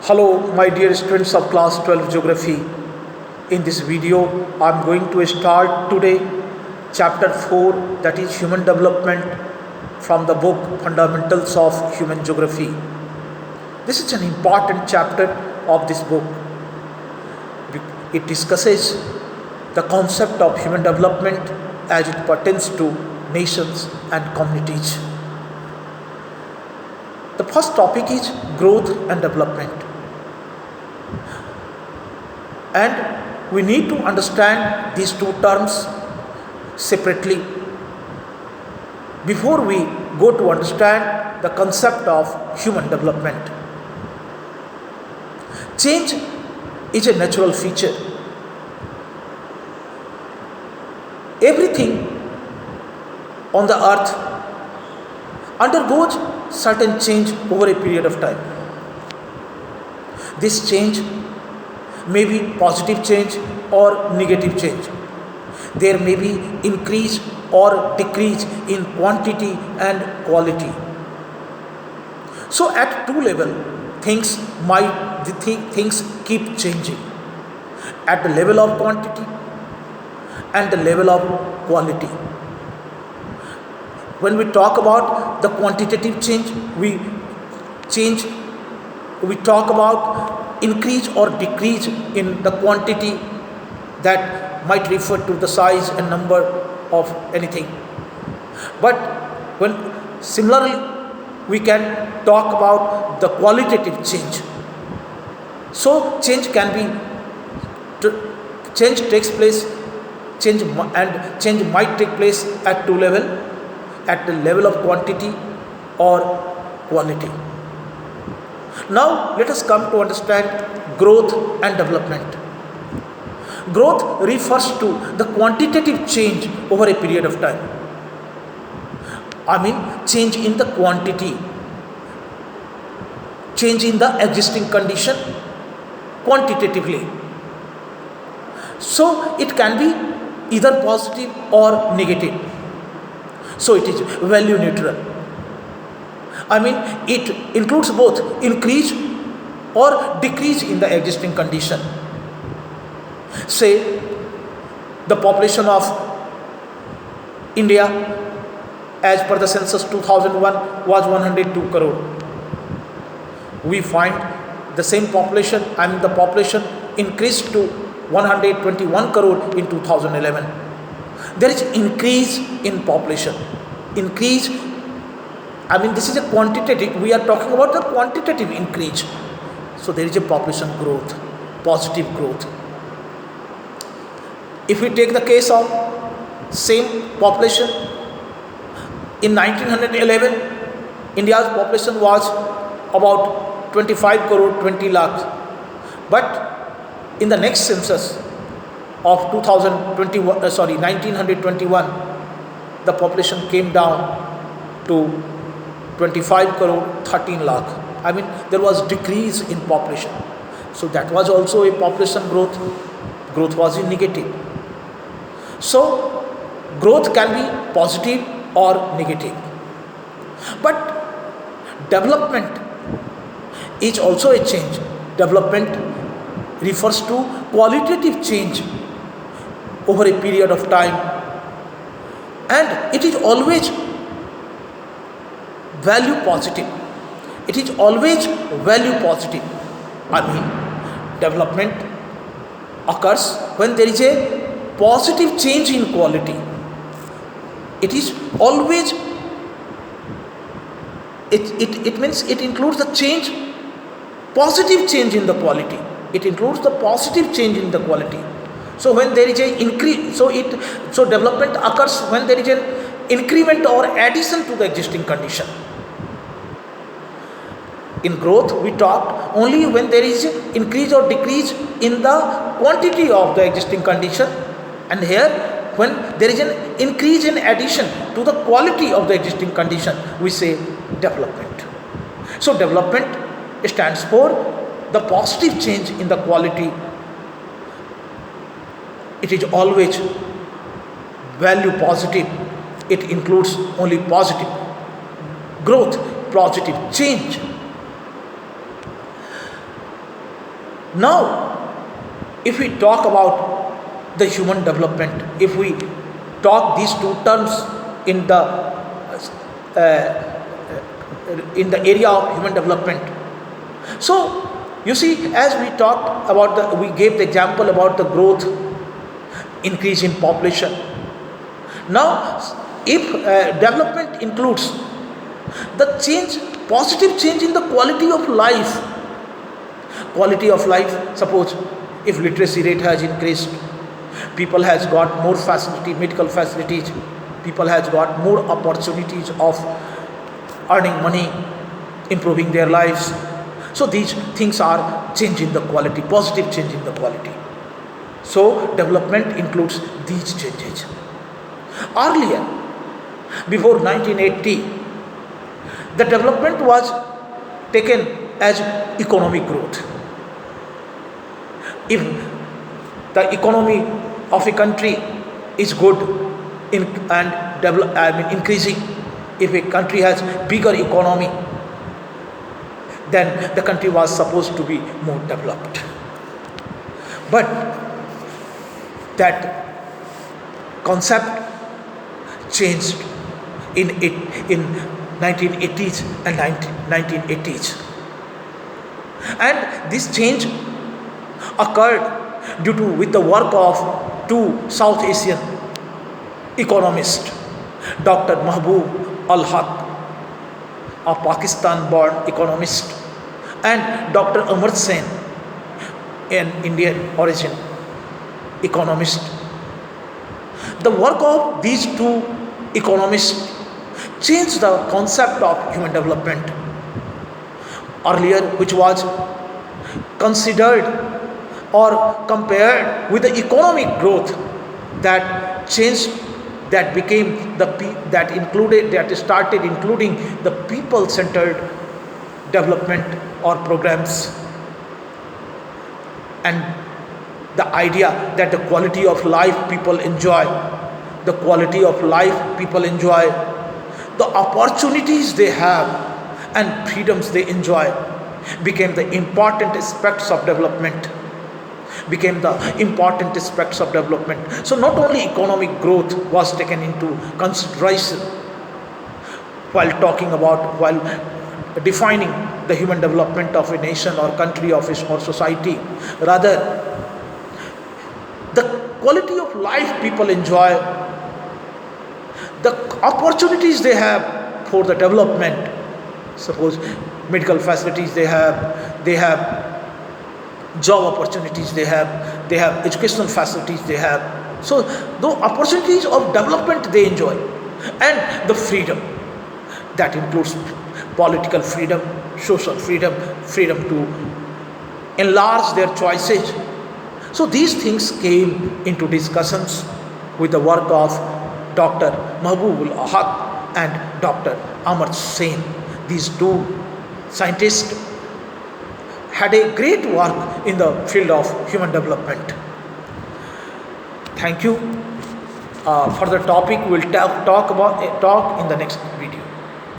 Hello, my dear students of class 12 geography. In this video, I am going to start today chapter 4, that is human development, from the book Fundamentals of Human Geography. This is an important chapter of this book. It discusses the concept of human development as it pertains to nations and communities. The first topic is growth and development. And we need to understand these two terms separately before we go to understand the concept of human development. Change is a natural feature. Everything on the earth undergoes certain change over a period of time. This change may be positive change or negative change. There may be increase or decrease in quantity and quality. So at two level, things keep changing. At the level of quantity and the level of quality. When we talk about the quantitative change, we talk about increase or decrease in the quantity, that might refer to the size and number of anything. But when similarly we can talk about the qualitative change. So change takes place, change might take place at two level, at the level of quantity or quality. Now let us come to understand growth and development. Growth refers to the quantitative change over a period of time. Change in the quantity, change in the existing condition quantitatively. So it can be either positive or negative. So it is value neutral. It includes both increase or decrease in the existing condition. Say the population of India as per the census 2001 was 102 crore. We find the same population, the population increased to 121 crore in 2011. There is increase in population. Increase, this is a quantitative, we are talking about the quantitative increase. So there is a population growth, positive growth. If we take the case of same population, in 1911, India's population was about 25 crore 20 lakhs. But in the next census of 1921, the population came down to 25 crore 13 lakh. There was decrease in population. So that was also a population growth. Growth was in negative. So growth can be positive or negative. But development is also a change. Development refers to qualitative change over a period of time, and it is always value positive. It is always value positive. Development occurs when there is a positive change in quality. It is always, it means it includes the change, positive change in the quality. It includes the positive change in the quality. So when there is a increase, so development occurs when there is an increment or addition to the existing condition. In growth, we talked only when there is increase or decrease in the quantity of the existing condition, and here when there is an increase in addition to the quality of the existing condition, we say development. So development stands for the positive change in the quality. It is always value positive. It includes only positive growth, positive change. Now, if we talk about the human development, if we talk these two terms in the area of human development, so you see, as we talked about we gave the example about the growth, increase in population. Now, if development includes the change, positive change in the quality of life. Suppose if literacy rate has increased, people has got more facility, medical facilities, people has got more opportunities of earning money, improving their lives. So these things are change in the quality, positive change in the quality. So development includes these changes. Earlier, before 1980, the development was taken as economic growth. If the economy of a country is good increasing, if a country has bigger economy, then the country was supposed to be more developed. But that concept changed in 1980s and 1980s, and this change occurred due to with the work of two South Asian economists, Dr. Mahbub Al Haq, a Pakistan-born economist, and Dr. Amar Sen, an Indian origin economist. The work of these two economists changed the concept of human development. Earlier, which was considered or compared with the economic growth, that changed, that became that started including the people-centered development or programs, and the idea that the quality of life people enjoy, the quality of life people enjoy, the opportunities they have and freedoms they enjoy became the important aspects of development. So not only economic growth was taken into consideration while defining the human development of a nation or country or society, rather the quality of life people enjoy, the opportunities they have for the development. Suppose medical facilities they have job opportunities they have educational facilities they have. So the opportunities of development they enjoy, and the freedom that includes political freedom, social freedom, freedom to enlarge their choices. So these things came into discussions with the work of Dr. Mahbub Al Haq and Dr. Amar Sen. These two scientists had a great work in the field of human development. Thank you. For the topic, we'll talk in the next video.